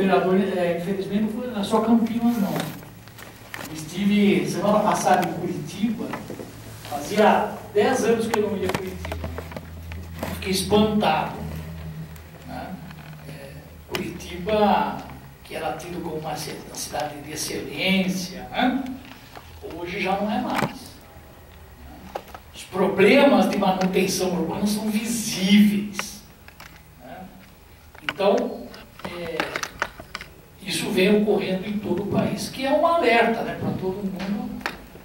vereador, infelizmente não foi na sua Campinas, não. Estive semana passada em Curitiba, fazia 10 anos que eu não ia a Curitiba. Fiquei espantado. Né? Curitiba, que era tido como uma cidade de excelência, né? Hoje já não é mais. Os problemas de manutenção urbana são visíveis. Né? Então, isso vem ocorrendo em todo o país, que é um alerta, né, para todo mundo,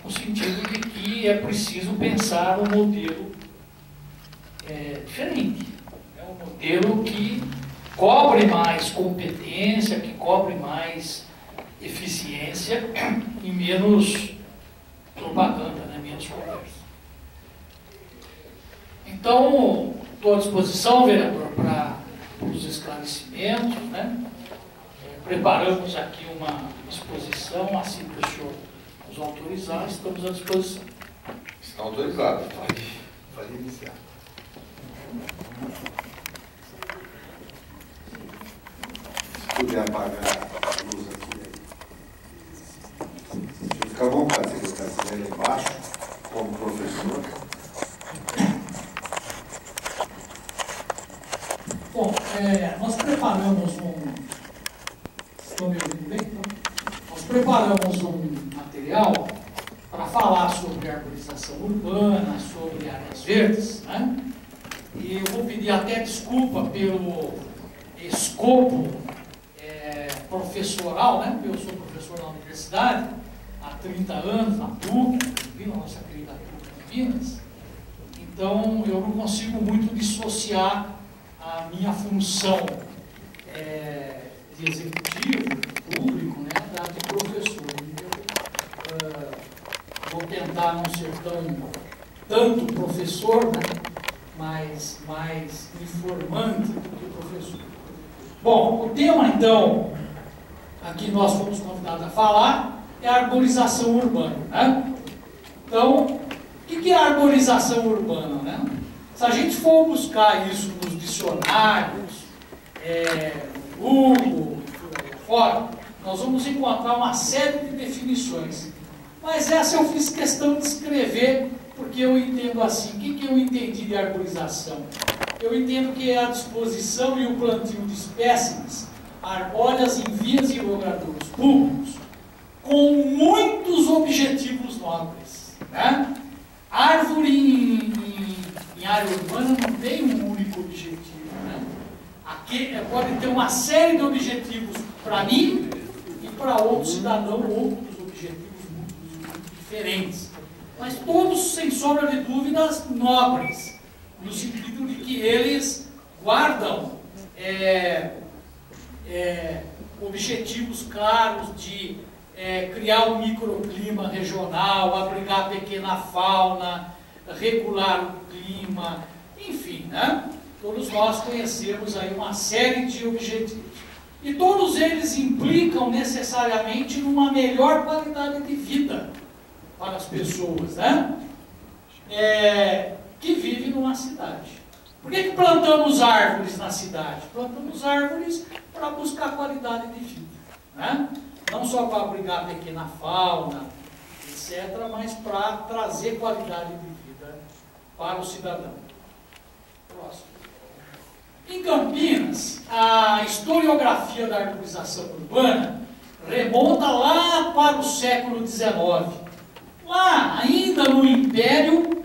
no sentido de que é preciso pensar um modelo diferente. É um modelo que cobre mais competência, que cobre mais eficiência e menos propaganda, né, menos conversa. Então, estou à disposição, vereador, para os esclarecimentos, né? Preparamos aqui uma exposição, assim que o senhor nos autorizar, estamos à disposição. Está autorizado, pode iniciar. Se puder apagar a luz aqui. Fica à vontade, secretário, se estiver lá embaixo, como professor. Bom, nós preparamos Estão me ouvindo bem? Então, nós preparamos um material para falar sobre arborização urbana, sobre áreas verdes, né? E eu vou pedir até desculpa pelo escopo professoral, né? Eu sou professor na universidade há 30 anos, na PUC, na nossa querida PUC Campinas. Então, eu não consigo muito dissociar a minha função de executivo, público, né, da de professor. Eu vou tentar não ser tanto professor, né, mas mais informante do que professor. Bom, o tema, então, aqui nós fomos convidados a falar, é a arborização urbana. Né? Então, o que é a arborização urbana? Né? Se a gente for buscar isso nos dicionários, Google, fora, nós vamos encontrar uma série de definições. Mas essa eu fiz questão de escrever, porque eu entendo assim. O que eu entendi de arborização? Eu entendo que é a disposição e o plantio de espécimes arbóreas em vias e logradouros públicos com muitos objetivos nobres. Né? Árvore em área urbana não tem um único objetivo. Né? Aqui pode ter uma série de objetivos para mim e para outro cidadão, outros objetivos muito diferentes. Mas todos, sem sombra de dúvidas, nobres, no sentido de que eles guardam objetivos claros de criar um microclima regional, abrigar a pequena fauna, regular o clima, enfim, né? Todos nós conhecemos aí uma série de objetivos. E todos eles implicam necessariamente numa melhor qualidade de vida para as pessoas, né? Que vivem numa cidade. Por que plantamos árvores na cidade? Plantamos árvores para buscar qualidade de vida, né? Não só para abrigar a pequena fauna, etc., mas para trazer qualidade de vida para o cidadão. Próximo. Em Campinas, a historiografia da arborização urbana remonta lá para o século XIX. Lá, ainda no Império,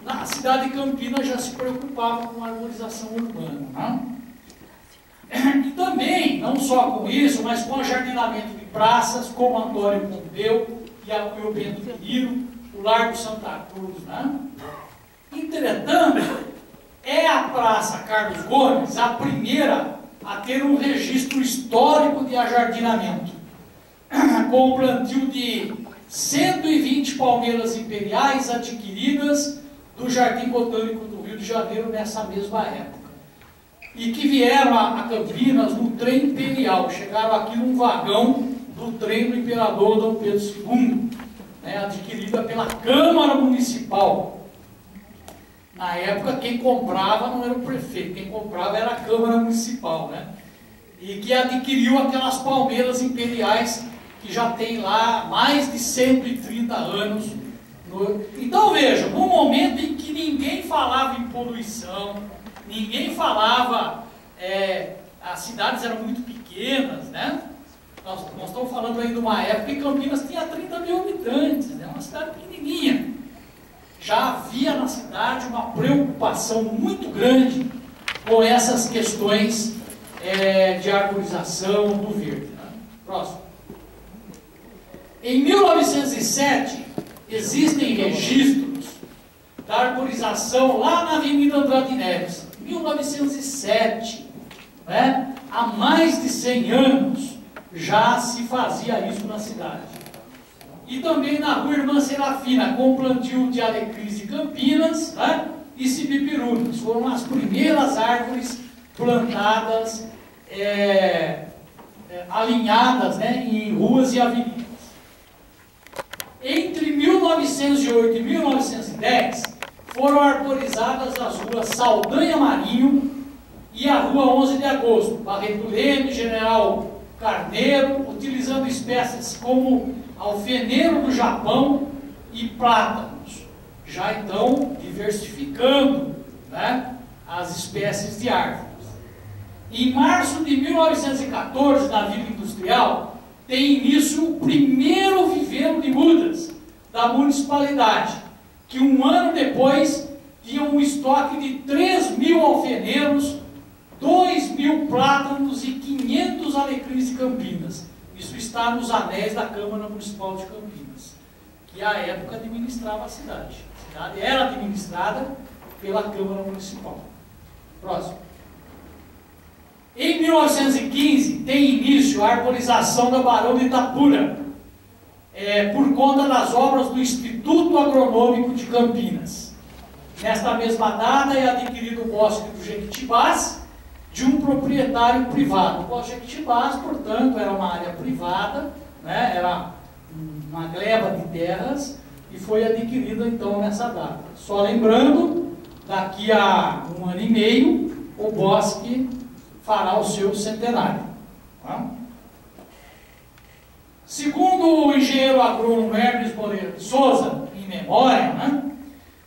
a cidade de Campinas já se preocupava com a arborização urbana. Né? E também, não só com isso, mas com o jardinamento de praças, como Antônio Pompeu e o Bento Quirino, o Largo Santa Cruz. Né? Entretanto, é a Praça Carlos Gomes a primeira a ter um registro histórico de ajardinamento, com o plantio de 120 palmeiras imperiais adquiridas do Jardim Botânico do Rio de Janeiro nessa mesma época. E que vieram a Campinas no trem imperial, chegaram aqui num vagão do trem do imperador Dom Pedro II, né, adquirida pela Câmara Municipal. Na época, quem comprava não era o prefeito, quem comprava era a Câmara Municipal. Né? e que adquiriu aquelas palmeiras imperiais que já tem lá mais de 130 anos. Então veja, no momento em que ninguém falava em poluição, ninguém falava, as cidades eram muito pequenas, né? Nós estamos falando aí de uma época em que Campinas tinha 30 mil habitantes, né? Uma cidade pequenininha. Já havia na cidade uma preocupação muito grande com essas questões de arborização do verde. Né? Próximo. Em 1907, existem registros da arborização lá na Avenida Andrade Neves. 1907, né? Há mais de 100 anos já se fazia isso na cidade. E também na Rua Irmã Serafina, com plantio de alecrins de Campinas, né? E cipipirunas. Foram as primeiras árvores plantadas, alinhadas, né? Em ruas e avenidas. Entre 1908 e 1910, foram arborizadas as ruas Saldanha Marinho e a Rua 11 de Agosto, Barreto Leme, General Carneiro, utilizando espécies como alfeneiro do Japão e plátanos, já então diversificando, né, as espécies de árvores. Em março de 1914, na Vila Industrial, tem início o primeiro viveiro de mudas da municipalidade, que um ano depois tinha um estoque de 3.000 alfeneiros, 2.000 plátanos e 500 alecrins de Campinas. Isso está nos anéis da Câmara Municipal de Campinas, que à época administrava a cidade. A cidade era administrada pela Câmara Municipal. Próximo. Em 1915, tem início a arborização da Barão de Itapura, por conta das obras do Instituto Agronômico de Campinas. Nesta mesma data é adquirido o bosque do Jequitibás, de um proprietário privado. O bosque Jequitibás, portanto, era uma área privada, né? Era uma gleba de terras, e foi adquirida então nessa data. Só lembrando, daqui a 1 ano e meio, o bosque fará o seu centenário. Tá? Segundo o engenheiro agrônomo Hermes Moreira de Souza, em memória, né,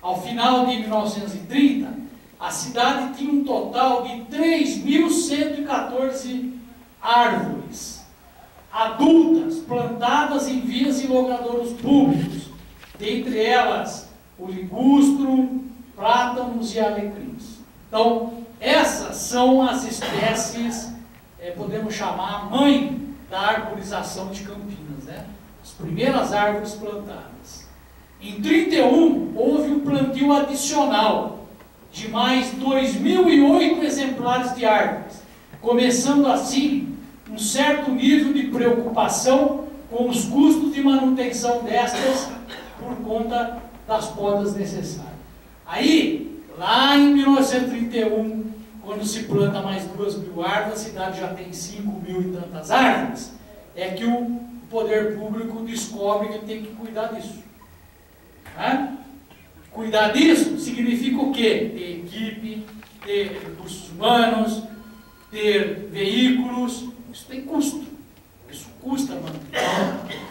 ao final de 1930, a cidade tinha um total de 3.114 árvores adultas plantadas em vias e logradouros públicos, dentre elas o ligustro, plátanos e alecrins. Então, essas são as espécies, podemos chamar, mãe da arborização de Campinas, né? As primeiras árvores plantadas. Em 1931, houve um plantio adicional de mais 2.008 exemplares de árvores, começando assim um certo nível de preocupação com os custos de manutenção destas por conta das podas necessárias. Aí, lá em 1931, quando se planta mais 2.000 árvores, a cidade já tem 5.000 e tantas árvores, é que o poder público descobre que tem que cuidar disso. Né? Cuidar disso significa o quê? Ter equipe, ter recursos humanos, ter veículos. Isso tem custo. Isso custa, mano.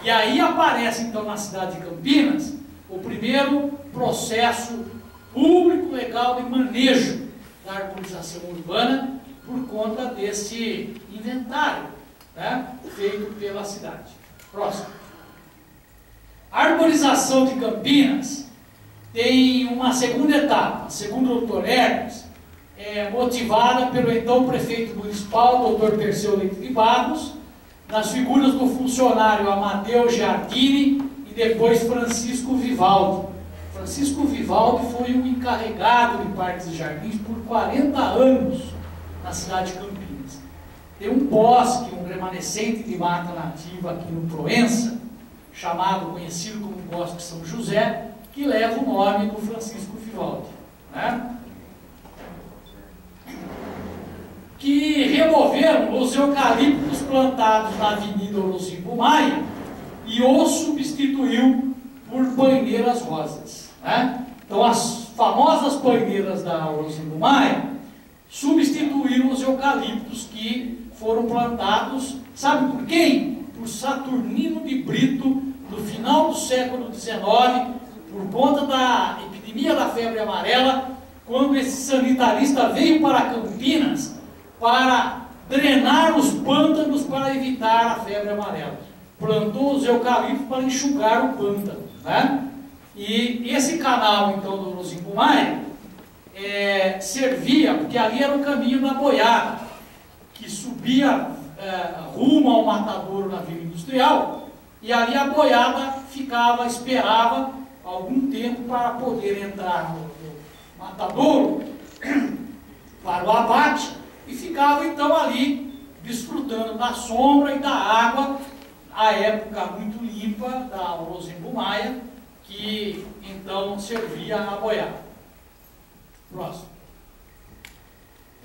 E aí aparece então na cidade de Campinas o primeiro processo público legal de manejo da arborização urbana por conta desse inventário, né, feito pela cidade. Próximo. A arborização de Campinas tem uma segunda etapa, segundo o Dr. Hermes, motivada pelo então prefeito municipal, Dr. Perseu Leite de Barros, nas figuras do funcionário Amadeu Giardini e depois Francisco Vivaldi. Francisco Vivaldi foi o encarregado de parques e jardins por 40 anos na cidade de Campinas. Tem um bosque, um remanescente de mata nativa aqui no Proença, conhecido como Bosque São José, que leva o nome do Francisco Vivaldi, né? Que removeram os eucaliptos plantados na Avenida Orocimbo Maia e os substituiu por paineiras rosas, né? Então as famosas paineiras da Orocimbo Maia substituíram os eucaliptos que foram plantados, sabe por quem? Por Saturnino de Brito, no final do século XIX, por conta da epidemia da febre amarela, quando esse sanitarista veio para Campinas para drenar os pântanos para evitar a febre amarela. Plantou os eucaliptos para enxugar o pântano, né? E esse canal, então, do Orozimbo Maia, servia, porque ali era o caminho da boiada, que subia rumo ao matadouro na Vila Industrial, e ali a boiada ficava, esperava algum tempo para poder entrar no matadouro para o abate, e ficava então ali desfrutando da sombra e da água, a época muito limpa da Orozimbo Maia, que então servia a boiada. Próximo.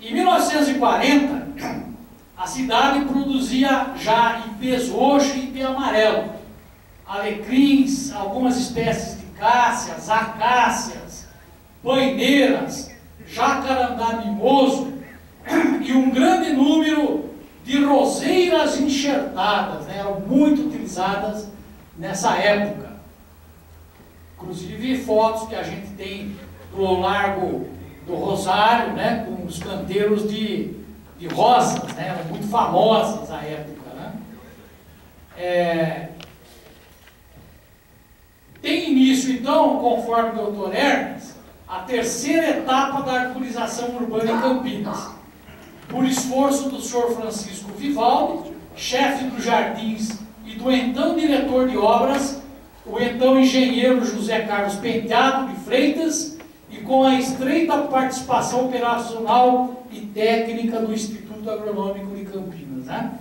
Em 1940, a cidade produzia já ipês roxo e ipê amarelo, alecrins, algumas espécies de cássias, acácias, paineiras, jacarandá mimoso e um grande número de roseiras enxertadas, né? Eram muito utilizadas nessa época. Inclusive fotos que a gente tem do Largo do Rosário, né? Com os canteiros de rosas, né? Eram muito famosas à época, né? Tem início, então, conforme o Dr. Hermes, a terceira etapa da arborização urbana em Campinas, por esforço do Sr. Francisco Vivaldi, chefe dos jardins, e do então diretor de obras, o então engenheiro José Carlos Penteado de Freitas, e com a estreita participação operacional e técnica do Instituto Agronômico de Campinas, né?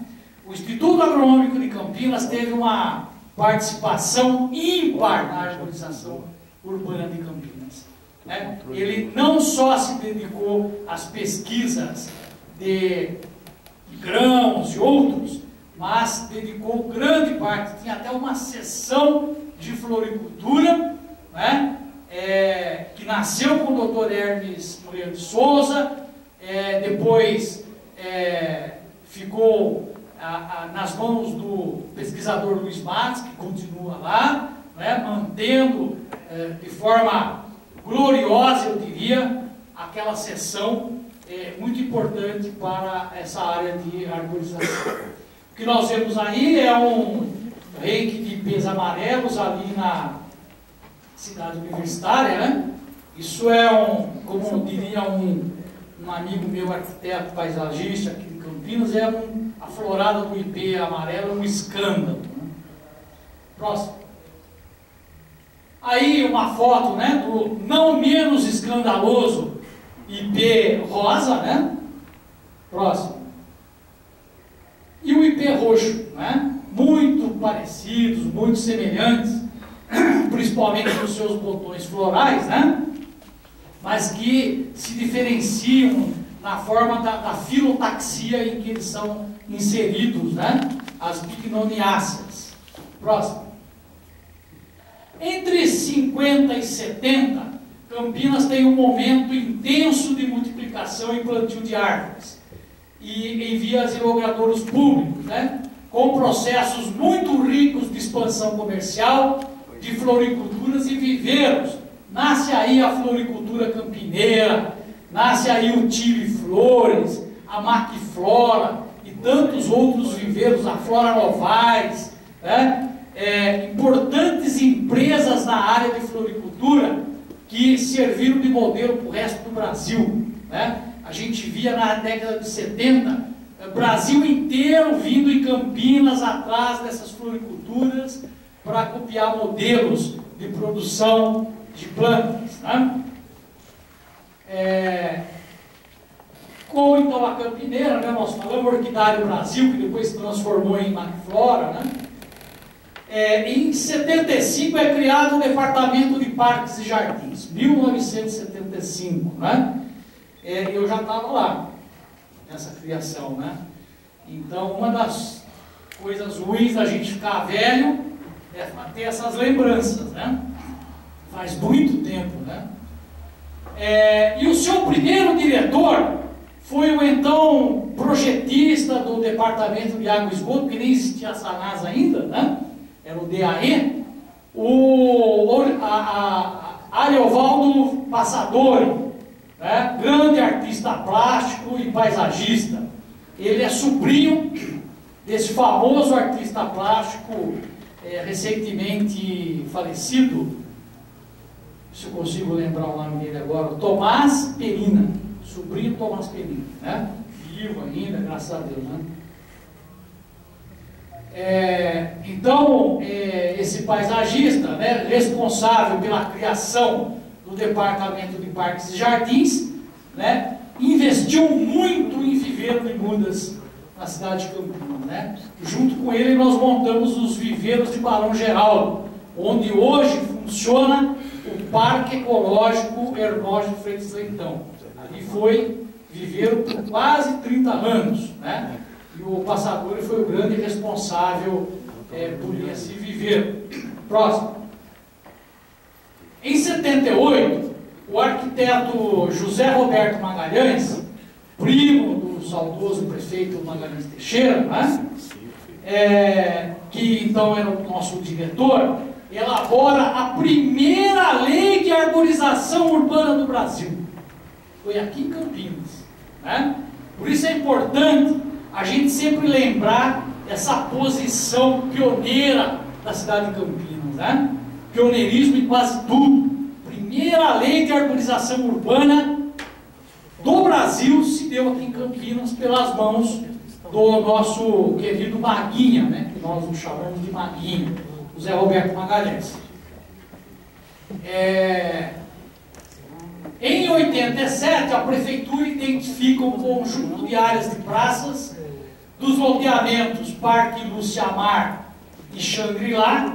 O Instituto Agronômico de Campinas teve uma participação ímpar na arborização urbana de Campinas, né? Ele não só se dedicou às pesquisas de grãos e outros, mas dedicou grande parte, tinha até uma seção de floricultura, né? Que nasceu com o Dr. Hermes Moreira de Souza, depois ficou nas mãos do pesquisador Luiz Matos, que continua lá, né? Mantendo de forma gloriosa, eu diria, aquela seção muito importante para essa área de arborização. O que nós vemos aí é um reiki de ipês amarelos ali na cidade universitária, né? Isso é como diria um amigo meu, arquiteto paisagista aqui de Campinas, a florada do ipê amarelo, um escândalo, né? Próximo. Aí uma foto, né, do não menos escandaloso ipê rosa, né? Próximo. E o ipê roxo, né? Muito parecidos, muito semelhantes, principalmente nos seus botões florais, né? Mas que se diferenciam na forma da filotaxia em que eles são inseridos, né? As bignoniáceas. Próximo. Entre 50 e 70, Campinas tem um momento intenso de multiplicação e plantio de árvores e em vias e logradouros públicos, né? Com processos muito ricos de expansão comercial, de floriculturas e viveiros. Nasce aí a floricultura campineira, nasce aí o Tile Flores, a Macflora e tantos outros viveiros, a Flora Novaes, né? Importantes empresas na área de floricultura que serviram de modelo para o resto do Brasil, né? A gente via na década de 70, o Brasil inteiro vindo em Campinas atrás dessas floriculturas para copiar modelos de produção de plantas, né? Como então a campineira, né? Nós falamos Orquidário Brasil, que depois se transformou em Macflora, né? Em 75 é criado o Departamento de Parques e Jardins, 1975, né? Eu já estava lá nessa criação, né? Então, uma das coisas ruins da gente ficar velho é ter essas lembranças, né? Faz muito tempo, né? E o seu primeiro diretor foi o então projetista do Departamento de Água e Esgoto, que nem existia a Sanaz ainda, né? Era o DAE, Ariovaldo Passadori, né? Grande artista plástico e paisagista. Ele é sobrinho desse famoso artista plástico recentemente falecido, se eu consigo lembrar o nome dele agora, Tomás Perina, sobrinho Tomás Perina, né? Vivo ainda, graças a Deus, né? Então, esse paisagista, né, responsável pela criação do Departamento de Parques e Jardins, né, investiu muito em viveiro de mudas na cidade de Campinas, né? Junto com ele nós montamos os viveiros de Barão Geraldo, onde hoje funciona o Parque Ecológico Hermógenes Freitas Leitão. Ali foi viveiro por quase 30 anos, né? E o Passadori foi o grande responsável por esse viveiro. Próximo. Em 78, o arquiteto José Roberto Magalhães, primo do saudoso prefeito Magalhães Teixeira, né? Que então era o nosso diretor, elabora a primeira lei de arborização urbana do Brasil. Foi aqui em Campinas, né? Por isso é importante a gente sempre lembrar essa posição pioneira da cidade de Campinas, né? Pioneirismo em quase tudo. Primeira lei de arborização urbana do Brasil se deu aqui em Campinas pelas mãos do nosso querido Maguinha, né? Que nós o chamamos de Maguinha, José Roberto Magalhães. Em 87, a prefeitura identifica um conjunto de áreas de praças dos loteamentos Parque Luciamar e Xangri-Lá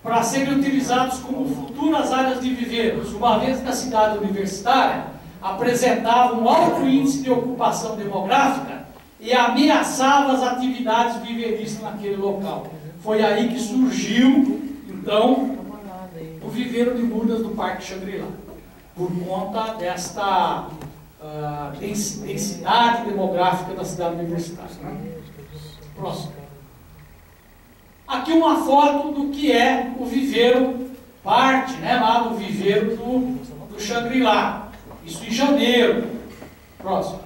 para serem utilizados como futuras áreas de viveiros, uma vez que a cidade universitária apresentava um alto índice de ocupação demográfica e ameaçava as atividades viveiristas naquele local. Foi aí que surgiu, então, o viveiro de mudas do Parque Xangri-Lá, por conta desta densidade demográfica da cidade universitária. Né? Próximo. Aqui uma foto do que é o viveiro, parte, né, lá do viveiro do Xangri-Lá. Isso em janeiro. Próximo.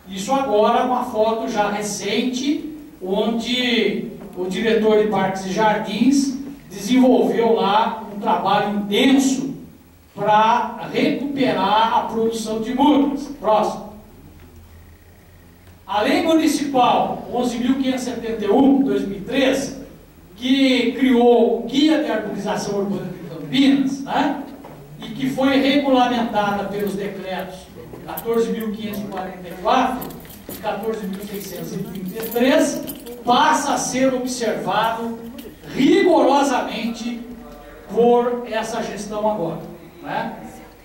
Isso agora uma foto já recente, onde o diretor de Parques e Jardins desenvolveu lá um trabalho intenso para recuperar a produção de mudas. Próximo. A Lei Municipal 11.571, de 2013, que criou o Guia de Arborização Urbana de Campinas, né? E que foi regulamentada pelos decretos 14.544 e 14.633, passa a ser observado rigorosamente por essa gestão agora, né?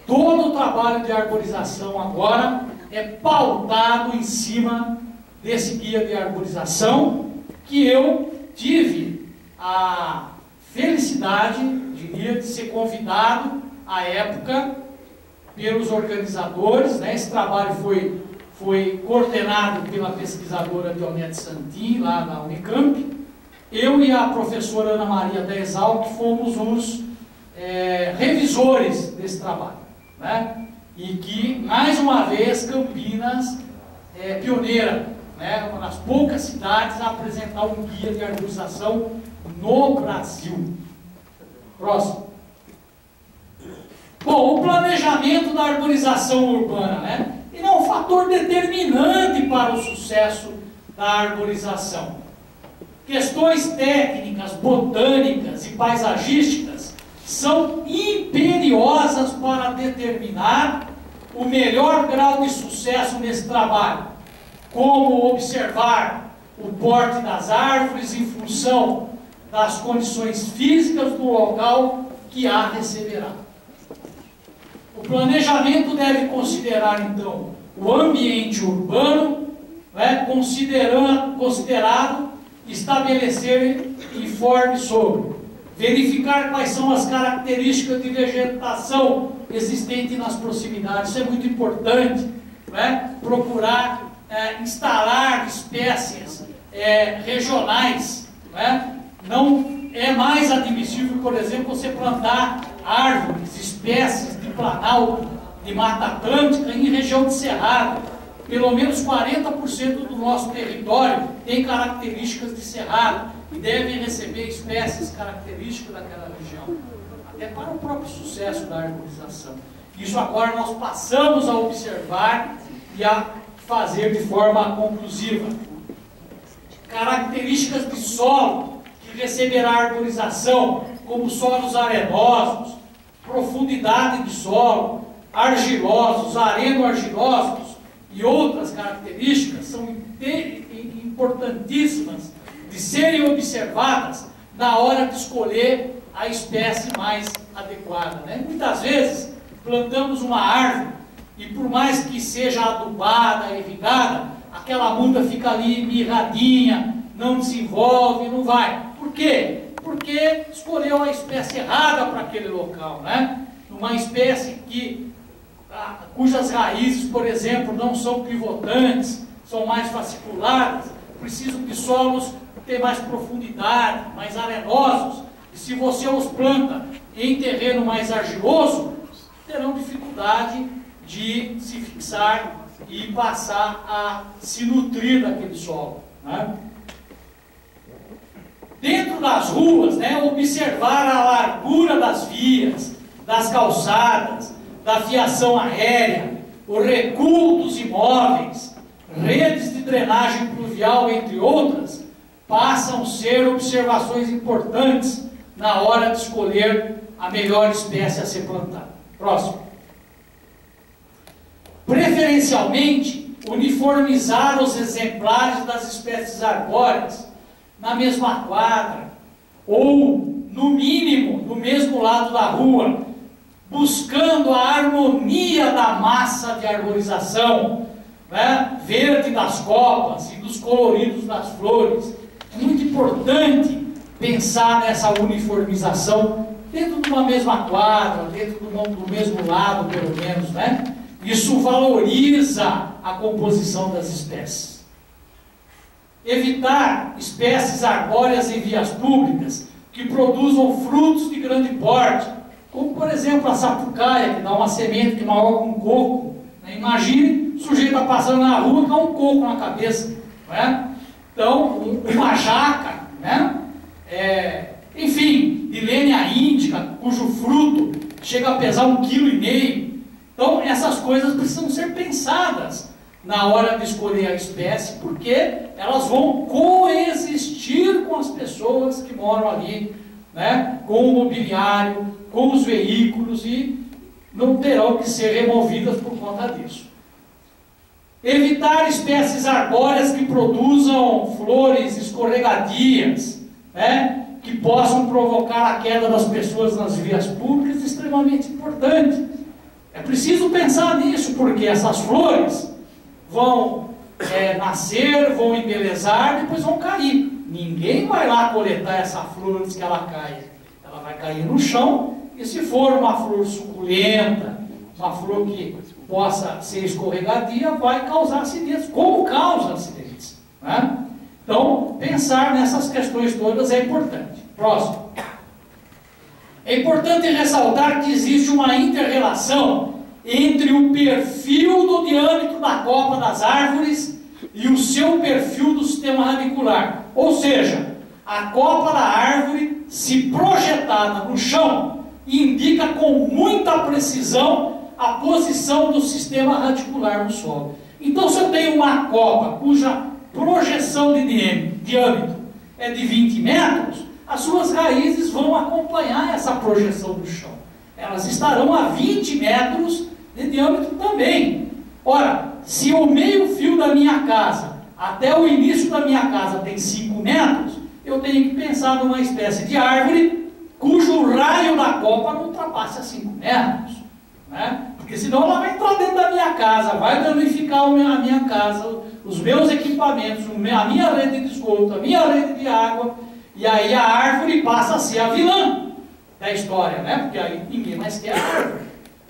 Todo o trabalho de arborização agora é pautado em cima desse guia de arborização, que eu tive a felicidade, diria, de ser convidado à época pelos organizadores, né? Esse trabalho foi coordenado pela pesquisadora Dionete Santin, lá na Unicamp. Eu e a professora Ana Maria da Exalc fomos os revisores desse trabalho, né? E que, mais uma vez, Campinas é pioneira, né? Uma das poucas cidades a apresentar um guia de arborização no Brasil. Próximo. Bom, o planejamento da arborização urbana, né? Ele é um fator determinante para o sucesso da arborização. Questões técnicas, botânicas e paisagísticas são imperiosas para determinar o melhor grau de sucesso nesse trabalho, como observar o porte das árvores em função das condições físicas do local que a receberá. O planejamento deve considerar, então, o ambiente urbano, né, considerado estabelecer informe sobre, verificar quais são as características de vegetação existente nas proximidades. Isso é muito importante, né, procurar instalar espécies regionais, né? Não é mais admissível, por exemplo, você plantar árvores, espécies de planalto, de Mata Atlântica em região de cerrado. Pelo menos 40% do nosso território tem características de cerrado e devem receber espécies características daquela região, até para o próprio sucesso da arborização. Isso agora nós passamos a observar e a fazer de forma conclusiva. Características de solo que receberá arborização, como solos arenosos, profundidade de solo, argilosos, areno-argilosos e outras características são importantíssimas de serem observadas na hora de escolher a espécie mais adequada, né? Muitas vezes plantamos uma árvore e por mais que seja adubada, irrigada, aquela muda fica ali mirradinha, não desenvolve, não vai. Por quê? Porque escolheu a espécie errada para aquele local, né? Uma espécie cujas raízes, por exemplo, não são pivotantes, são mais fasciculadas, precisam de solos ter mais profundidade, mais arenosos, e se você os planta em terreno mais argiloso, terão dificuldade de se fixar e passar a se nutrir daquele solo, né? Dentro das ruas, né, observar a largura das vias, das calçadas, da fiação aérea, o recuo dos imóveis, redes de drenagem pluvial, entre outras, passam a ser observações importantes na hora de escolher a melhor espécie a ser plantada. Próximo. Preferencialmente, uniformizar os exemplares das espécies arbóreas na mesma quadra, ou, no mínimo, no mesmo lado da rua, buscando a harmonia da massa de arborização, né, verde das copas e dos coloridos das flores. É muito importante pensar nessa uniformização dentro de uma mesma quadra, dentro do mesmo lado, pelo menos, né? Isso valoriza a composição das espécies. Evitar espécies arbóreas em vias públicas que produzam frutos de grande porte, como, por exemplo, a sapucaia, que dá uma semente que é maior que um coco, né? Imagine, o sujeito está passando na rua com um coco na cabeça, né? Então, uma jaca, né? Enfim, Ilênia índica, cujo fruto chega a pesar 1,5 kg. Então, essas coisas precisam ser pensadas na hora de escolher a espécie, porque elas vão coexistir com as pessoas que moram ali, né? Com o mobiliário, com os veículos, e não terão que ser removidas por conta disso. Evitar espécies arbóreas que produzam flores escorregadias, né? Que possam provocar a queda das pessoas nas vias públicas, é extremamente importante. É preciso pensar nisso, porque essas flores vão nascer, vão embelezar, depois vão cair. Ninguém vai lá coletar essa flor antes que ela caia. Ela vai cair no chão, e se for uma flor suculenta, uma flor que possa ser escorregadia, vai causar acidentes, como causa acidentes, né? Então, pensar nessas questões todas é importante. Próximo. É importante ressaltar que existe uma inter-relação entre o perfil do diâmetro da copa das árvores e o seu perfil do sistema radicular. Ou seja, a copa da árvore, se projetada no chão, indica com muita precisão a posição do sistema radicular no solo. Então, se eu tenho uma copa cuja projeção de diâmetro é de 20 metros, as suas raízes vão acompanhar essa projeção do chão. Elas estarão a 20 metros de diâmetro também. Ora, se o meio fio da minha casa até o início da minha casa tem 5 metros, eu tenho que pensar numa espécie de árvore cujo raio da copa não ultrapasse a 5 metros, né? Porque senão ela vai entrar dentro da minha casa, vai danificar a minha casa, os meus equipamentos, a minha rede de esgoto, a minha rede de água, e aí a árvore passa a ser a vilã da história, né? Porque aí ninguém mais quer a árvore,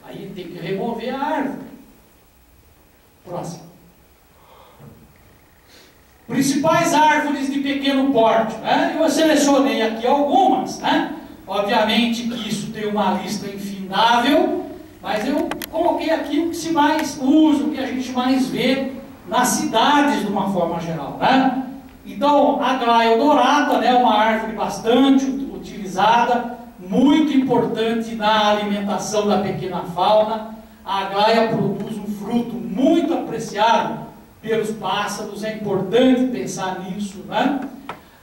aí tem que remover a árvore. Próximo. Principais árvores de pequeno porte, né? Eu selecionei aqui algumas, né? Obviamente que isso tem uma lista infindável, mas eu coloquei aqui o que se mais usa, o que a gente mais vê nas cidades de uma forma geral, né? Então, a Aglaia odorata, né, é uma árvore bastante utilizada, muito importante na alimentação da pequena fauna. A Aglaia produz um fruto muito apreciado pelos pássaros, é importante pensar nisso, né?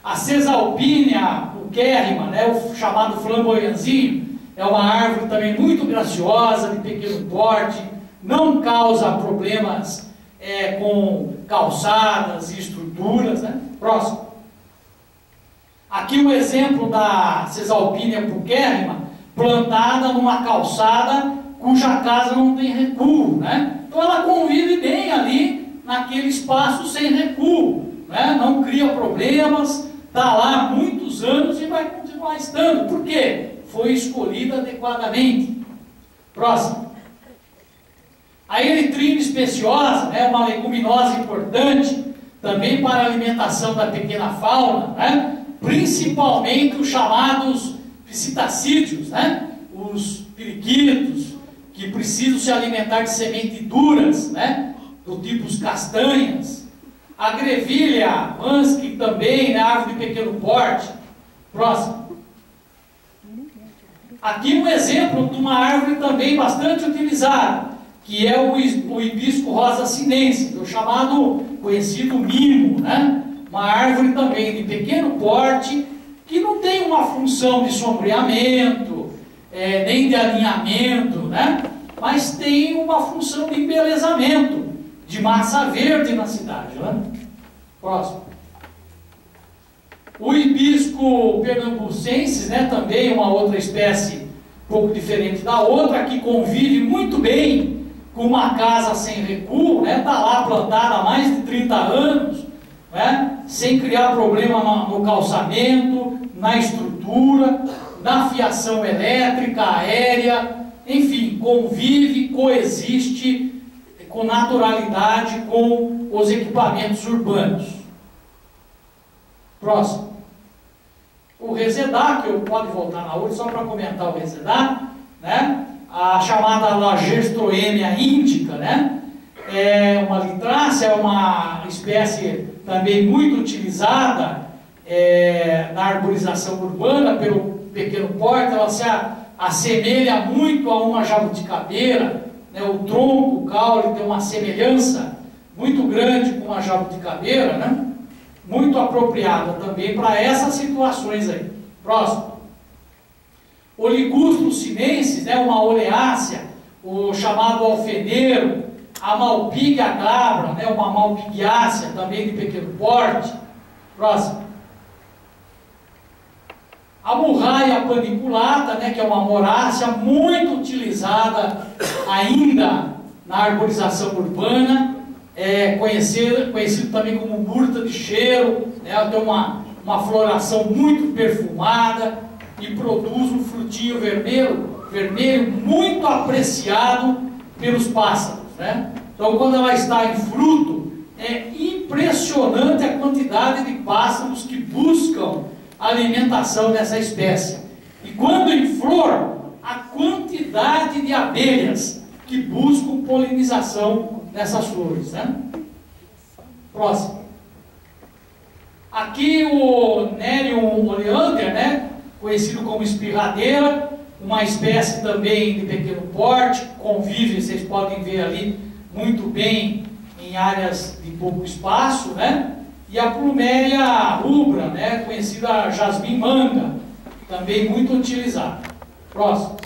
A Cesalpínia puquérrima, né, o chamado flamboyanzinho, é uma árvore também muito graciosa, de pequeno porte, não causa problemas com calçadas e estruturas, né? Próximo. Aqui um exemplo da Cesalpínia puquérrima, plantada numa calçada cuja casa não tem recuo, né? Então ela convive bem ali naquele espaço sem recuo, né? Não cria problemas, está lá há muitos anos e vai continuar estando. Por quê? Foi escolhida adequadamente. Próximo. A eritrina especiosa, né, uma leguminosa importante também para a alimentação da pequena fauna, né? Principalmente os chamados psitacídeos, né? Os periquitos que precisam se alimentar de sementes duras, né? Do tipo os castanhas. A grevilha musky também, né? Árvore de pequeno porte. Próximo. Aqui um exemplo de uma árvore também bastante utilizada, que é o hibisco rosa sinensis, o chamado, conhecido mimo, né? Uma árvore também de pequeno porte, que não tem uma função de sombreamento, nem de alinhamento, né? Mas tem uma função de embelezamento, de massa verde na cidade, né? Próximo. O hibisco pernambucensis, né, também uma outra espécie um pouco diferente da outra, que convive muito bem com uma casa sem recuo, né, está lá plantada há mais de 30 anos, né, sem criar problema no calçamento, na estrutura, na fiação elétrica, aérea, enfim, convive, coexiste com naturalidade com os equipamentos urbanos. Próximo. O resedá, que eu pode voltar na outra só para comentar o resedá, né? A chamada Lagerstroemia indica, né? É uma litrácea, é uma espécie também muito utilizada na arborização urbana pelo pequeno porte. Ela se assemelha muito a uma jabuticabeira, né? O tronco, o caule tem uma semelhança muito grande com uma jabuticabeira, né? Muito apropriada também para essas situações aí. Próximo. O Ligustrum sinensis, né, uma oleácea, o chamado alfeneiro, a Malpighia glabra, né, uma malpighiácea também de pequeno porte. Próximo. A Murraia paniculata, né, que é uma morácea muito utilizada ainda na arborização urbana, conhecido também como murta de cheiro, né? Ela tem uma floração muito perfumada e produz um frutinho vermelho muito apreciado pelos pássaros, né? Então, quando ela está em fruto, é impressionante a quantidade de pássaros que buscam alimentação dessa espécie. E quando em flor, a quantidade de abelhas que buscam polinização nessas flores, né? Próximo. Aqui o Nerium oleander, né? Conhecido como espirradeira, uma espécie também de pequeno porte, convive, vocês podem ver ali, muito bem em áreas de pouco espaço, né? E a Plumeria rubra, né? Conhecida jasmim manga, também muito utilizada. Próximo.